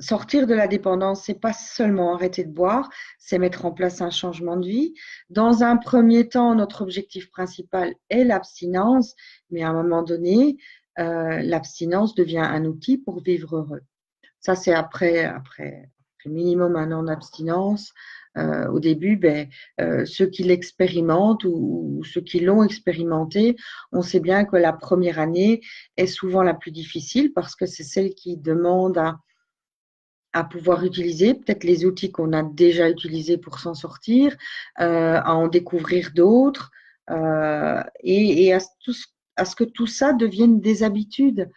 [SPEAKER 1] sortir de la dépendance, c'est pas seulement arrêter de boire, c'est mettre en place un changement de vie. Dans un premier temps, notre objectif principal est l'abstinence, mais à un moment donné, l'abstinence devient un outil pour vivre heureux. Ça, c'est après minimum 1 an d'abstinence. Au début, ceux qui l'expérimentent ou ceux qui l'ont expérimenté, on sait bien que la première année est souvent la plus difficile parce que c'est celle qui demande à pouvoir utiliser peut-être les outils qu'on a déjà utilisés pour s'en sortir, à en découvrir d'autres et à ce que tout ça devienne des habitudes.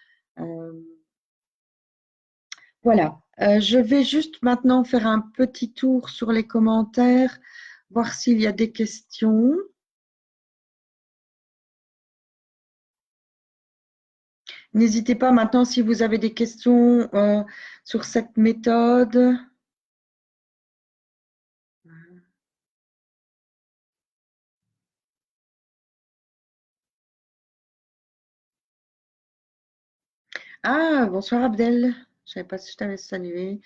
[SPEAKER 1] Voilà. Je vais juste maintenant faire un petit tour sur les commentaires, voir s'il y a des questions. N'hésitez pas maintenant si vous avez des questions sur cette méthode. Ah, bonsoir Abdel. Je ne savais pas si je t'avais salué.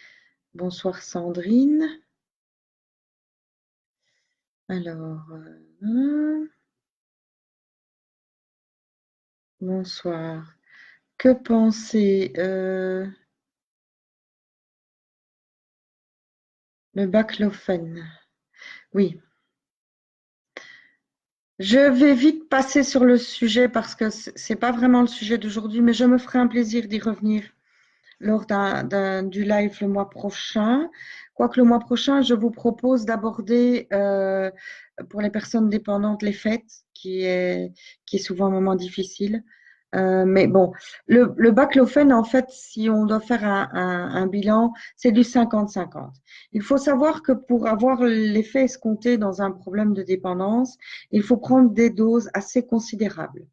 [SPEAKER 1] Bonsoir Sandrine. Alors, bonsoir. Que penser le baclofen? Oui. Je vais vite passer sur le sujet parce que c'est pas vraiment le sujet d'aujourd'hui, mais je me ferai un plaisir d'y revenir lors du live le mois prochain. Quoique le mois prochain, je vous propose d'aborder pour les personnes dépendantes les fêtes, qui est souvent un moment difficile. Mais bon, le baclofen, en fait, si on doit faire un bilan, c'est du 50-50. Il faut savoir que pour avoir l'effet escompté dans un problème de dépendance, il faut prendre des doses assez considérables.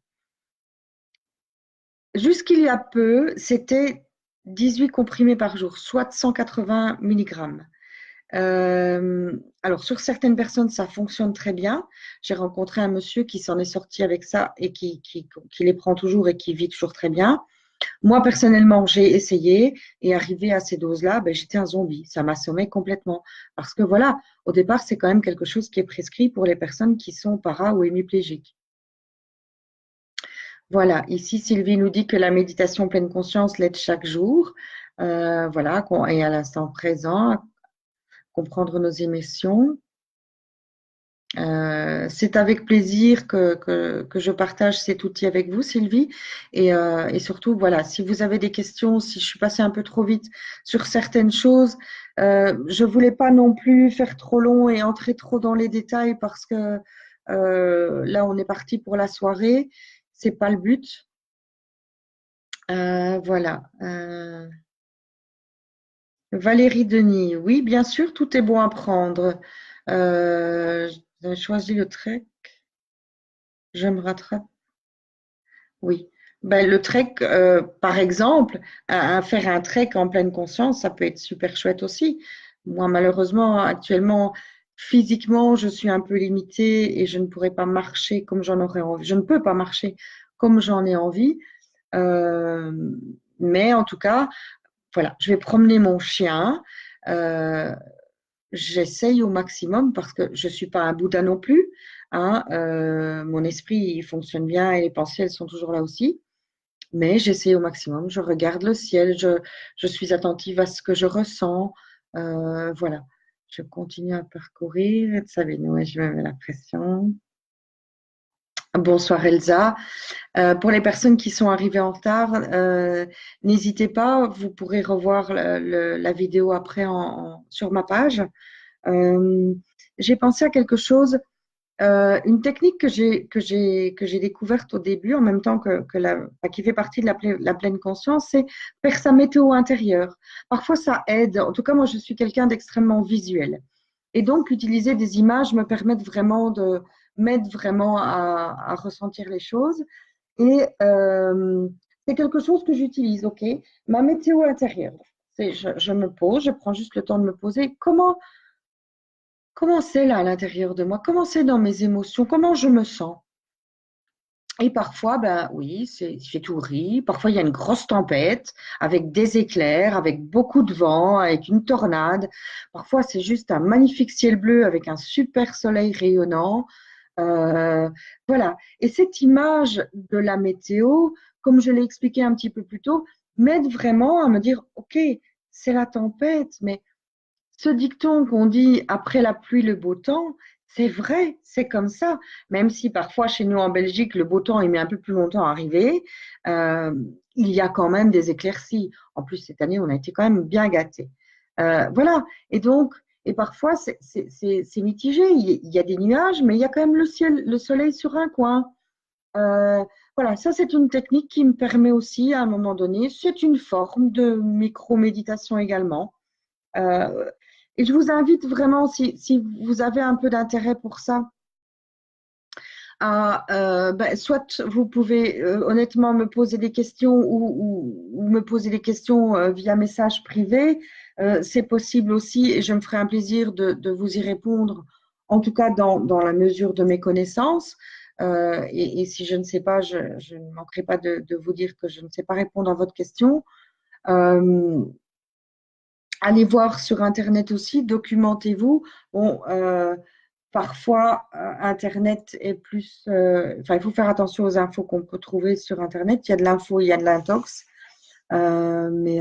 [SPEAKER 1] Jusqu'il y a peu, c'était 18 comprimés par jour, soit 180 mg. Alors, sur certaines personnes, ça fonctionne très bien. J'ai rencontré un monsieur qui s'en est sorti avec ça et qui les prend toujours et qui vit toujours très bien. Moi, personnellement, j'ai essayé et arrivé à ces doses-là, ben, j'étais un zombie. Ça m'assommait complètement. Parce que voilà, au départ, c'est quand même quelque chose qui est prescrit pour les personnes qui sont para ou hémiplégiques. Voilà, ici, Sylvie nous dit que la méditation pleine conscience l'aide chaque jour. Voilà, et à l'instant présent, à comprendre nos émotions. C'est avec plaisir que je partage cet outil avec vous, Sylvie. Et surtout, voilà, si vous avez des questions, si je suis passée un peu trop vite sur certaines choses, je voulais pas non plus faire trop long et entrer trop dans les détails parce que là, on est parti pour la soirée. C'est pas le but. Voilà. Valérie Denis, oui, bien sûr, tout est bon à prendre. J'ai choisi le trek. Je me rattrape. Oui. Ben, le trek, par exemple, faire un trek en pleine conscience, ça peut être super chouette aussi. Moi, malheureusement, actuellement, physiquement, je suis un peu limitée et je ne pourrais pas marcher comme j'en aurais envie. Je ne peux pas marcher comme j'en ai envie. Euh, mais en tout cas, voilà, je vais promener mon chien. Euh, J'essaye au maximum parce que je ne suis pas un Bouddha non plus. Hein, mon esprit il fonctionne bien et les pensées elles sont toujours là aussi. Mais j'essaie au maximum. Je regarde le ciel, je suis attentive à ce que je ressens. Voilà. Je continue à parcourir. Vous savez, ouais, je me mets la pression. Bonsoir Elsa. Pour les personnes qui sont arrivées en retard, n'hésitez pas, vous pourrez revoir la vidéo après sur ma page. Euh, j'ai pensé à quelque chose, une technique que j'ai découverte au début, en même temps qui fait partie de la pleine conscience, c'est faire sa météo intérieure. Parfois, ça aide. En tout cas, moi, je suis quelqu'un d'extrêmement visuel. Et donc, utiliser des images me permettent vraiment m'aide vraiment à ressentir les choses. Et c'est quelque chose que j'utilise, OK? Ma météo intérieure. Je me pose, je prends juste le temps de me poser. Comment c'est là à l'intérieur de moi? Comment c'est dans mes émotions? Comment je me sens? Et parfois, ben oui, il fait tout gris. Parfois, il y a une grosse tempête avec des éclairs, avec beaucoup de vent, avec une tornade. Parfois, c'est juste un magnifique ciel bleu avec un super soleil rayonnant. Euh, voilà. Et cette image de la météo, comme je l'ai expliqué un petit peu plus tôt, m'aide vraiment à me dire, OK, c'est la tempête, mais ce dicton qu'on dit après la pluie, le beau temps, c'est vrai, c'est comme ça. Même si parfois chez nous en Belgique, le beau temps il met un peu plus longtemps à arriver, euh, il y a quand même des éclaircies. En plus, cette année, on a été quand même bien gâtés. Voilà. Et donc, et parfois, c'est mitigé. Il y a des nuages, mais il y a quand même le ciel, le soleil sur un coin. Voilà, ça c'est une technique qui me permet aussi à un moment donné, c'est une forme de micro-méditation également. Euh, et je vous invite vraiment, si vous avez un peu d'intérêt pour ça, soit vous pouvez honnêtement me poser des questions ou me poser des questions via message privé. C'est possible aussi et je me ferai un plaisir de vous y répondre, en tout cas dans la mesure de mes connaissances. Et si je ne sais pas, je ne manquerai pas de vous dire que je ne sais pas répondre à votre question. Euh, Allez voir sur Internet aussi, documentez-vous. Bon, parfois, Internet est plus. Enfin, il faut faire attention aux infos qu'on peut trouver sur Internet. Il y a de l'info, il y a de l'intox. Mais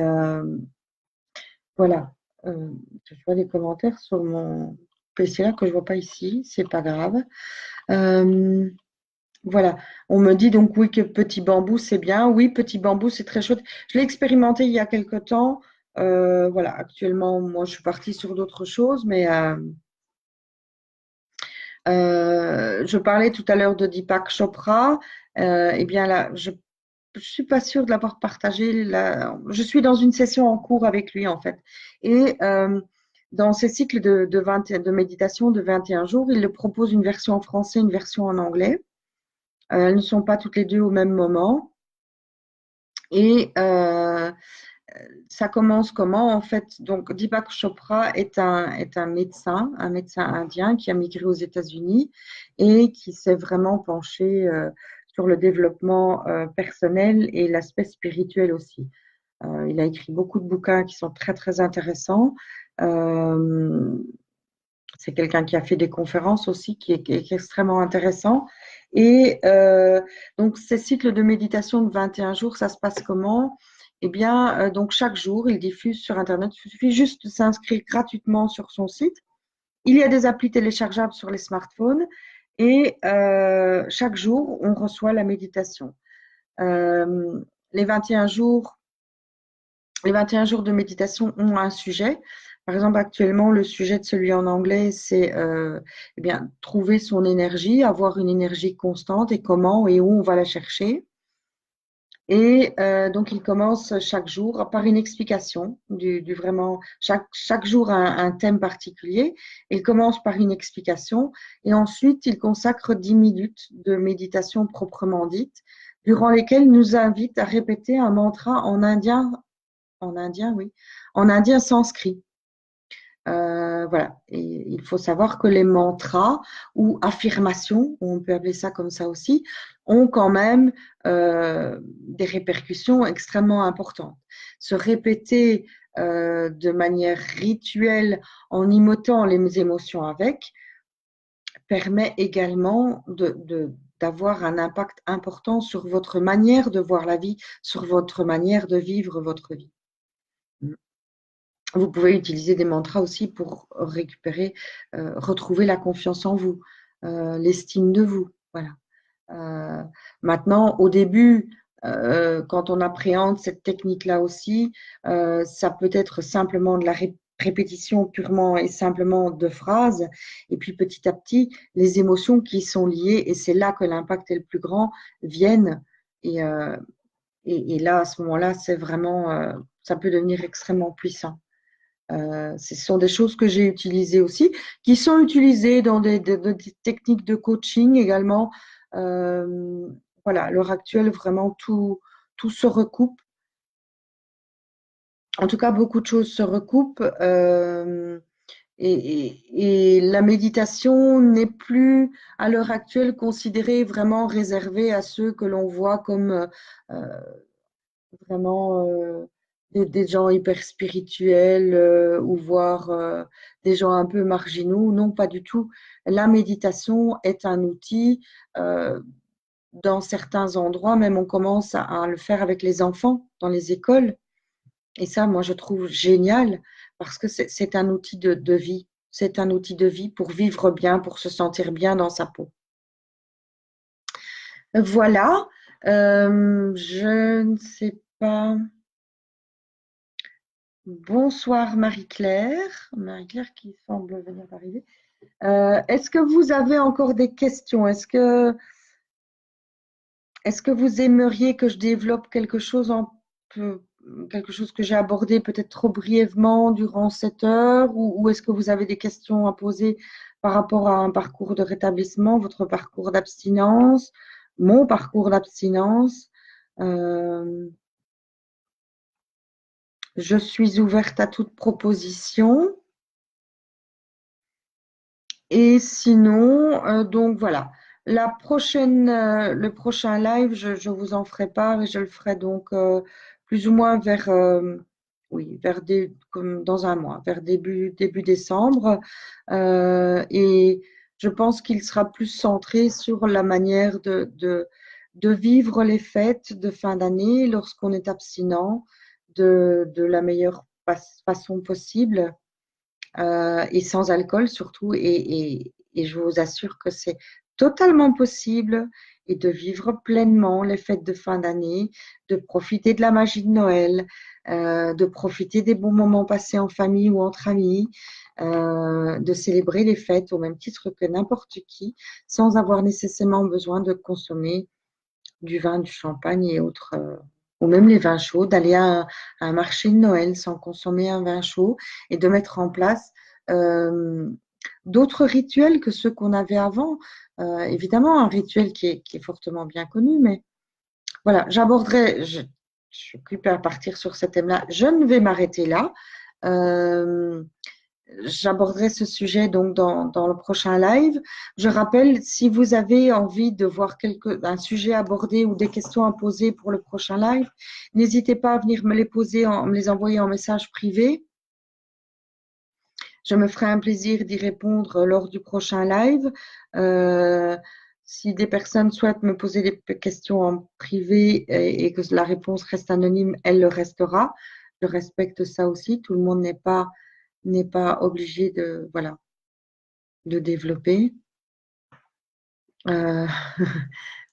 [SPEAKER 1] voilà. Je vois des commentaires sur mon PC là que je ne vois pas ici. C'est pas grave. Euh, voilà. On me dit donc oui que Petit Bambou, c'est bien. Oui, Petit Bambou, c'est très chouette. Je l'ai expérimenté il y a quelque temps. Voilà. Actuellement, moi, je suis partie sur d'autres choses, mais. Je parlais tout à l'heure de Deepak Chopra. Eh bien là, je ne suis pas sûre de l'avoir partagé. Je suis dans une session en cours avec lui en fait. Et dans ces cycles de méditation de 21 jours, il le propose une version en français, une version en anglais. Elles ne sont pas toutes les deux au même moment. Et ça commence comment? En fait, donc Deepak Chopra est un médecin indien qui a migré aux États-Unis et qui s'est vraiment penché sur le développement personnel et l'aspect spirituel aussi. Il a écrit beaucoup de bouquins qui sont très, très intéressants. C'est quelqu'un qui a fait des conférences aussi, qui est extrêmement intéressant. Et donc, ces cycles de méditation de 21 jours, ça se passe comment? Eh bien, donc chaque jour, il diffuse sur Internet. Il suffit juste de s'inscrire gratuitement sur son site. Il y a des applis téléchargeables sur les smartphones et chaque jour, on reçoit la méditation. Les 21 jours, les 21 jours de méditation ont un sujet. Par exemple, actuellement, le sujet de celui en anglais, c'est eh bien, trouver son énergie, avoir une énergie constante et comment et où on va la chercher. Et donc, il commence chaque jour par une explication du vraiment, chaque jour un thème particulier. Il commence par une explication et ensuite, il consacre 10 minutes de méditation proprement dite, durant lesquelles il nous invite à répéter un mantra en indien, oui, en indien sanskrit. Voilà. Et il faut savoir que les mantras ou affirmations, on peut appeler ça comme ça aussi, ont quand même des répercussions extrêmement importantes. Se répéter de manière rituelle en immotant les émotions avec permet également d'avoir un impact important sur votre manière de voir la vie, sur votre manière de vivre votre vie. Vous pouvez utiliser des mantras aussi pour récupérer, retrouver la confiance en vous, l'estime de vous. Voilà. Maintenant, au début, quand on appréhende cette technique-là aussi, ça peut être simplement de la répétition purement et simplement de phrases. Et puis petit à petit, les émotions qui sont liées, et c'est là que l'impact est le plus grand, viennent. Et là, à ce moment-là, c'est vraiment, ça peut devenir extrêmement puissant. Ce sont des choses que j'ai utilisées aussi, qui sont utilisées dans des techniques de coaching également. Voilà, à l'heure actuelle, vraiment, tout se recoupe. En tout cas, beaucoup de choses se recoupent. Et la méditation n'est plus, à l'heure actuelle, considérée vraiment réservée à ceux que l'on voit comme vraiment des gens hyper spirituels ou voire des gens un peu marginaux. Non, pas du tout. La méditation est un outil. Dans certains endroits, même on commence à le faire avec les enfants dans les écoles. Et ça, moi, je trouve génial parce que c'est un outil de vie. C'est un outil de vie pour vivre bien, pour se sentir bien dans sa peau. Voilà. Je ne sais pas. Bonsoir Marie-Claire. Marie-Claire qui semble venir d'arriver. Est-ce que vous avez encore des questions? Est-ce que vous aimeriez que je développe quelque chose quelque chose que j'ai abordé peut-être trop brièvement durant cette heure ou est-ce que vous avez des questions à poser par rapport à un parcours de rétablissement, votre parcours d'abstinence, mon parcours d'abstinence? Je suis ouverte à toute proposition. Et sinon, donc voilà, le prochain live, je vous en ferai part et je le ferai donc plus ou moins vers, oui, comme dans un mois, vers début décembre. Et je pense qu'il sera plus centré sur la manière de vivre les fêtes de fin d'année lorsqu'on est abstinent de la meilleure façon possible. Et sans alcool surtout. Et je vous assure que c'est totalement possible et de vivre pleinement les fêtes de fin d'année, de profiter de la magie de Noël, de profiter des bons moments passés en famille ou entre amis, de célébrer les fêtes au même titre que n'importe qui, sans avoir nécessairement besoin de consommer du vin, du champagne et autres, ou même les vins chauds, d'aller à un marché de Noël sans consommer un vin chaud et de mettre en place d'autres rituels que ceux qu'on avait avant. Évidemment, un rituel qui est fortement bien connu, mais voilà, je suis occupée à partir sur ce thème-là. Je ne vais m'arrêter là. j'aborderai ce sujet donc dans le prochain live. Je rappelle, si vous avez envie de voir un sujet abordé ou des questions à poser pour le prochain live, n'hésitez pas à venir me les poser, me les envoyer en message privé. Je me ferai un plaisir d'y répondre lors du prochain live. Si des personnes souhaitent me poser des questions en privé et que la réponse reste anonyme, elle le restera. Je respecte ça aussi. Tout le monde n'est pas obligé de, voilà, de développer.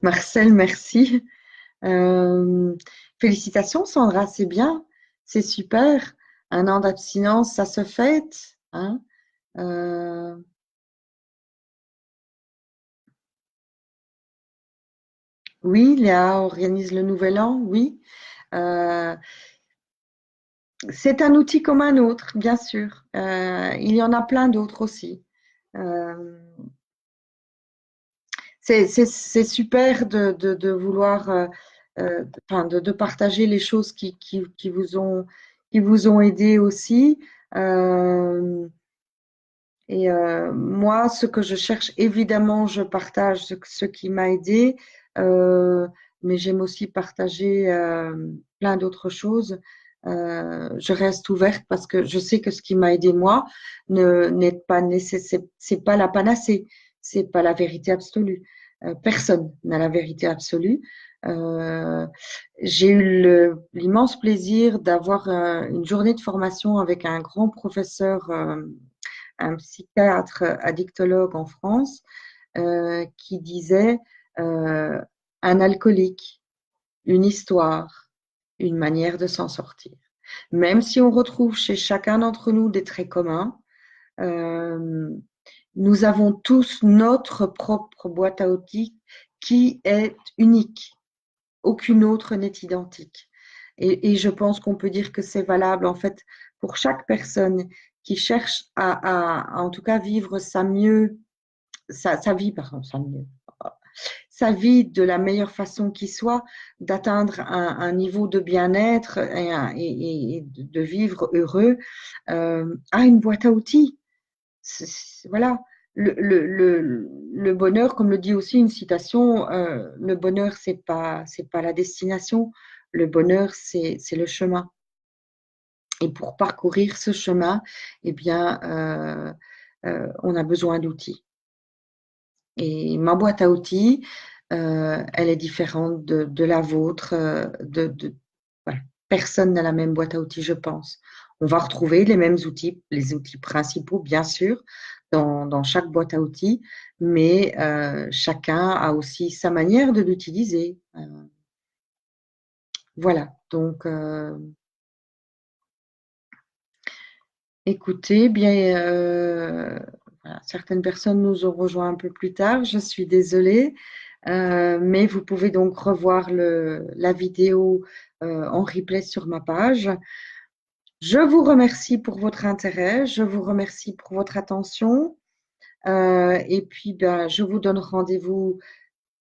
[SPEAKER 1] Marcel, merci. Félicitations Sandra, c'est bien, c'est super. Un an d'abstinence, ça se fête. Hein. Oui, Léa organise le Nouvel An, oui. C'est un outil comme un autre, bien sûr. Il y en a plein d'autres aussi. C'est super de vouloir, de partager les choses qui vous ont aidé aussi. Moi, ce que je cherche, évidemment, je partage ce qui m'a aidé, mais j'aime aussi partager plein d'autres choses. Je reste ouverte parce que je sais que ce qui m'a aidé moi n'est pas nécessaire, c'est pas la panacée, c'est pas la vérité absolue. Personne n'a la vérité absolue. Euh, j'ai eu l'immense plaisir d'avoir une journée de formation avec un grand professeur, un psychiatre addictologue en France, qui disait un alcoolique, une histoire, une manière de s'en sortir. Même si on retrouve chez chacun d'entre nous des traits communs, nous avons tous notre propre boîte à outils qui est unique. Aucune autre n'est identique. Et je pense qu'on peut dire que c'est valable en fait pour chaque personne qui cherche en tout cas vivre sa vie, pardon, sa vie de la meilleure façon qui soit, d'atteindre un niveau de bien-être et de vivre heureux, à une boîte à outils. Voilà. Le bonheur, comme le dit aussi une citation, le bonheur, c'est pas la destination. Le bonheur, c'est le chemin. Et pour parcourir ce chemin, eh bien, on a besoin d'outils. Et ma boîte à outils, elle est différente de la vôtre. Voilà. Personne n'a la même boîte à outils, je pense. On va retrouver les mêmes outils, les outils principaux, bien sûr, dans chaque boîte à outils, mais chacun a aussi sa manière de l'utiliser. Voilà, donc écoutez, bien, voilà, certaines personnes nous ont rejoints un peu plus tard, je suis désolée, mais vous pouvez donc revoir la vidéo en replay sur ma page. Je vous remercie pour votre intérêt, je vous remercie pour votre attention. Et puis, ben, je vous donne rendez-vous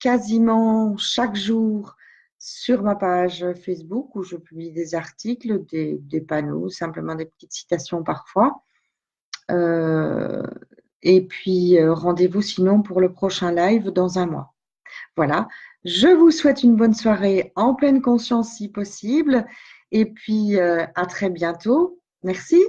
[SPEAKER 1] quasiment chaque jour sur ma page Facebook où je publie des articles, des panneaux, simplement des petites citations parfois. Et puis, rendez-vous sinon pour le prochain live dans un mois. Voilà. Je vous souhaite une bonne soirée en pleine conscience si possible. Et puis, à très bientôt. Merci.